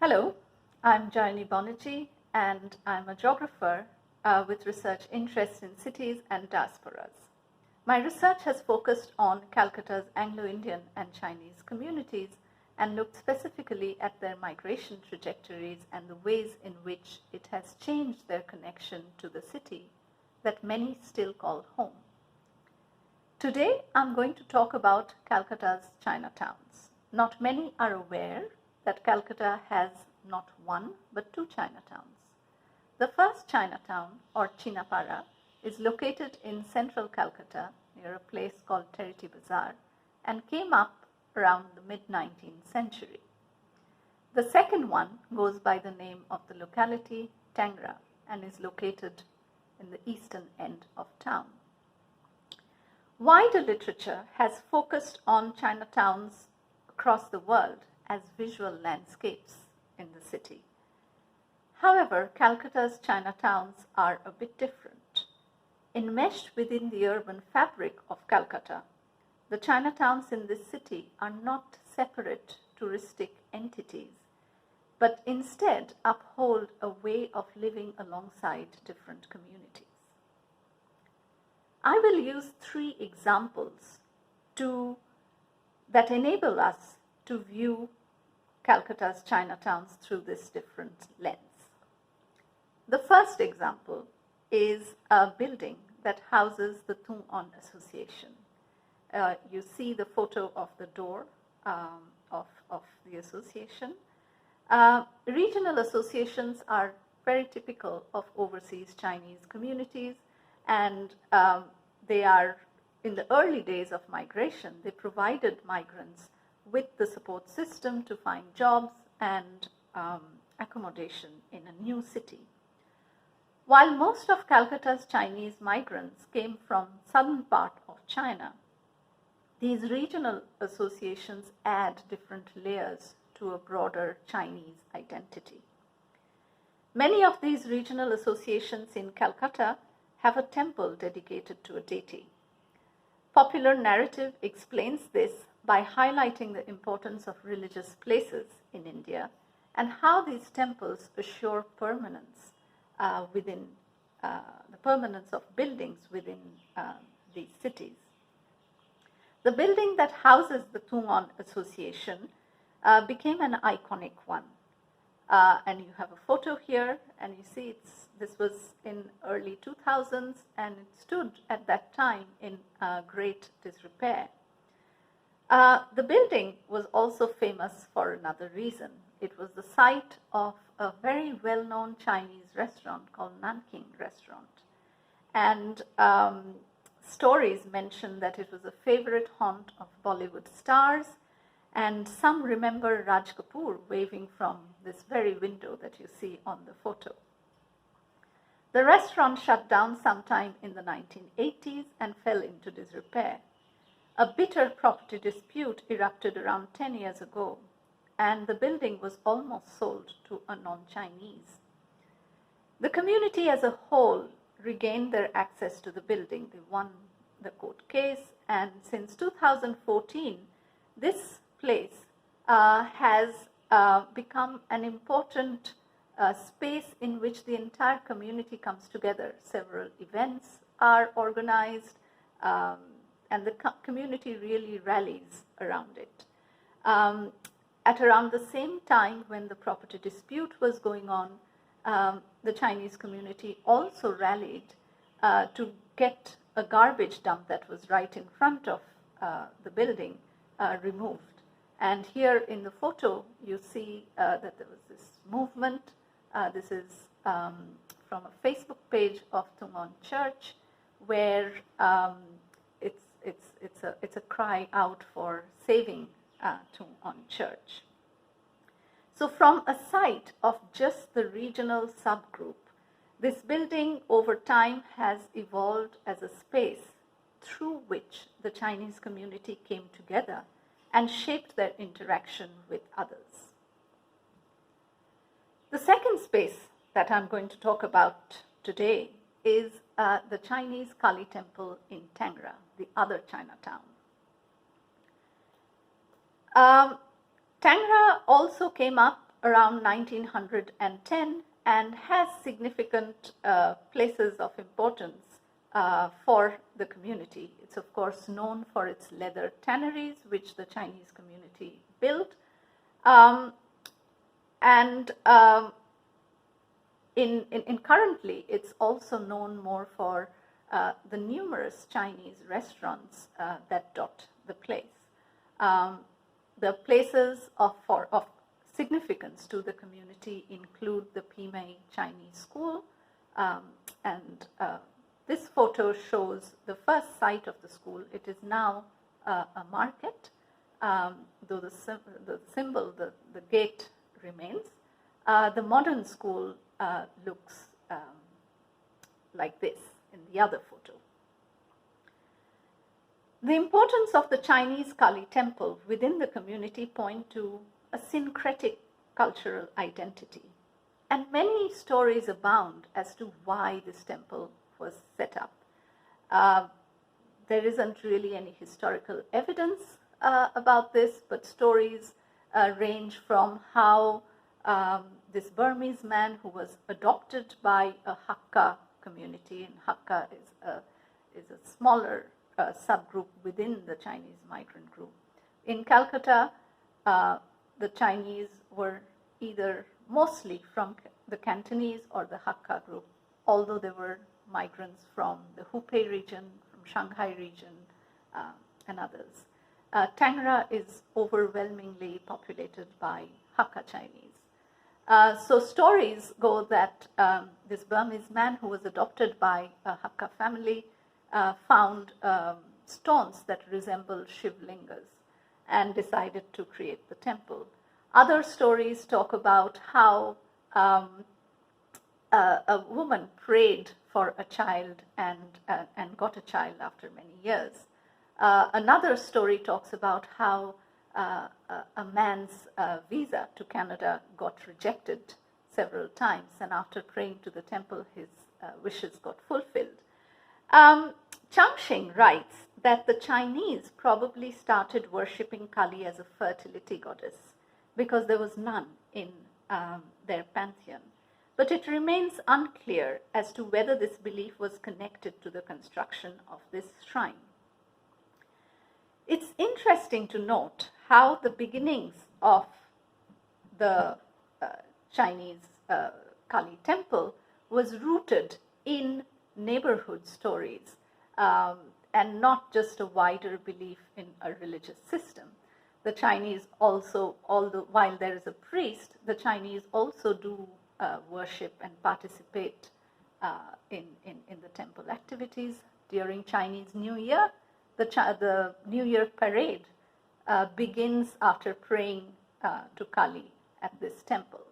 Hello, I'm Jayani Bonnerjee and I'm a geographer with research interests in cities and diasporas. My research has focused on Calcutta's Anglo-Indian and Chinese communities and looked specifically at their migration trajectories and the ways in which it has changed their connection to the city that many still call home. Today, I'm going to talk about Calcutta's Chinatowns. Not many are aware that Calcutta has not one but two Chinatowns. The first Chinatown, or Chinapara, is located in central Calcutta near a place called Terity Bazaar and came up around the mid-19th century. The second one goes by the name of the locality Tangra and is located in the eastern end of town. Wider literature has focused on Chinatowns across the world as visual landscapes in the city. However, Calcutta's Chinatowns are a bit different. Enmeshed within the urban fabric of Calcutta, the Chinatowns in this city are not separate touristic entities, but instead uphold a way of living alongside different communities. I will use three examples that enable us to view Calcutta's Chinatowns through this different lens. The first example is a building that houses the Tung On Association. You see the photo of the door of the association. Regional associations are very typical of overseas Chinese communities, and they are, in the early days of migration, they provided migrants with the support system to find jobs and accommodation in a new city. While most of Calcutta's Chinese migrants came from southern part of China, these regional associations add different layers to a broader Chinese identity. Many of these regional associations in Calcutta have a temple dedicated to a deity. Popular narrative explains this by highlighting the importance of religious places in India and how these temples assure permanence within the permanence of buildings within these cities. The building that houses the Tung On Association became an iconic one. And you have a photo here, and you see this was in early 2000s, and it stood at that time in great disrepair. The building was also famous for another reason. It was the site of a very well-known Chinese restaurant called Nanking Restaurant. And stories mention that it was a favorite haunt of Bollywood stars, and some remember Raj Kapoor waving from this very window that you see on the photo. The restaurant shut down sometime in the 1980s and fell into disrepair. A bitter property dispute erupted around 10 years ago, and the building was almost sold to a non-Chinese. The community as a whole regained their access to the building. They won the court case, and since 2014, this place has become an important space in which the entire community comes together. Several events are organized, and the community really rallies around it. At around the same time when the property dispute was going on, the Chinese community also rallied to get a garbage dump that was right in front of the building removed. And here in the photo, you see that there was this movement. This is from a Facebook page of Tung On Church, where it's a cry out for saving Tung On Church. So from a site of just the regional subgroup, this building over time has evolved as a space through which the Chinese community came together and shaped their interaction with others. The second space that I'm going to talk about today is the Chinese Kali temple in Tangra, the other Chinatown. Tangra also came up around 1910 and has significant places of importance for the community. It's of course known for its leather tanneries, which the Chinese community built. In currently, it's also known more for the numerous Chinese restaurants that dot the place. The places of significance to the community include the Pimei Chinese School, and this photo shows the first site of the school. It is now a market, though the symbol, the gate remains. The modern school looks like this in the other photo. The importance of the Chinese Kali temple within the community point to a syncretic cultural identity, and many stories abound as to why this temple was set up. There isn't really any historical evidence about this, but stories range from how this Burmese man who was adopted by a Hakka community, and Hakka is a smaller subgroup within the Chinese migrant group. In Calcutta, the Chinese were either mostly from the Cantonese or the Hakka group, although there were migrants from the Hubei region, from Shanghai region, and others. Tangra is overwhelmingly populated by Hakka Chinese. So stories go that this Burmese man who was adopted by a Hakka family found stones that resemble Shivlingas and decided to create the temple. Other stories talk about how a woman prayed for a child and got a child after many years. Another story talks about how a man's visa to Canada got rejected several times, and after praying to the temple, his wishes got fulfilled. Changxing writes that the Chinese probably started worshipping Kali as a fertility goddess because there was none in their pantheon. But it remains unclear as to whether this belief was connected to the construction of this shrine. It's interesting to note how the beginnings of the Chinese Kali temple was rooted in neighborhood stories and not just a wider belief in a religious system. The Chinese also, while there is a priest, the Chinese also do worship and participate in the temple activities. During Chinese New Year, the New Year parade begins after praying to Kali at this temple.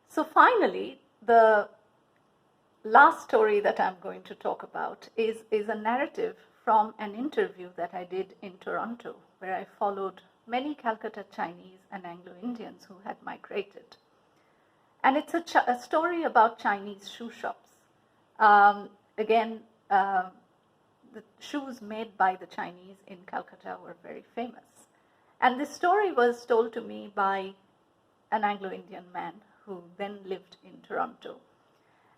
So finally, the last story that I'm going to talk about is a narrative from an interview that I did in Toronto, where I followed many Calcutta Chinese and Anglo-Indians who had migrated. And it's a story about Chinese shoe shops. Again, the shoes made by the Chinese in Calcutta were very famous. And this story was told to me by an Anglo-Indian man who then lived in Toronto.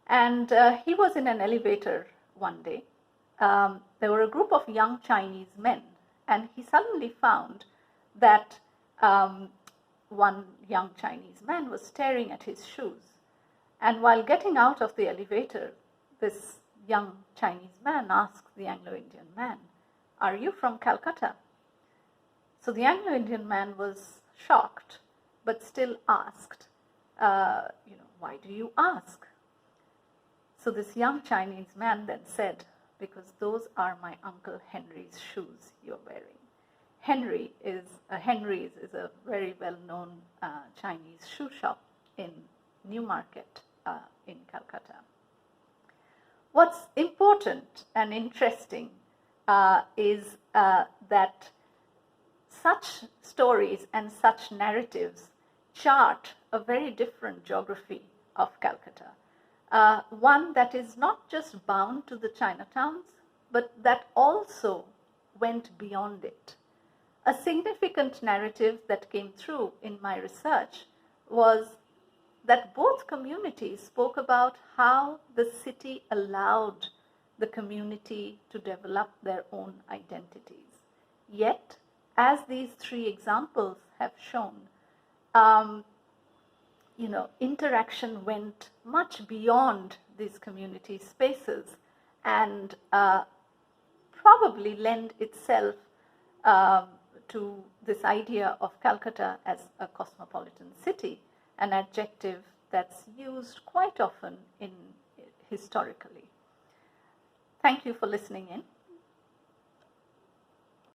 And he was in an elevator one day. There were a group of young Chinese men, and he suddenly found that one young Chinese man was staring at his shoes. And while getting out of the elevator, this young Chinese man asked the Anglo-Indian man, "Are you from Calcutta?" So the Anglo-Indian man was shocked, but still asked, "Why do you ask?" So this young Chinese man then said, "Because those are my Uncle Henry's shoes you're wearing." Henry's is a very well-known Chinese shoe shop in Newmarket in Calcutta. What's important and interesting is that such stories and such narratives chart a very different geography of Calcutta. One that is not just bound to the Chinatowns, but that also went beyond it. A significant narrative that came through in my research was that both communities spoke about how the city allowed the community to develop their own identities. Yet, as these three examples have shown, interaction went much beyond these community spaces and probably lend itself to this idea of Calcutta as a cosmopolitan city, an adjective that's used quite often historically. Thank you for listening in.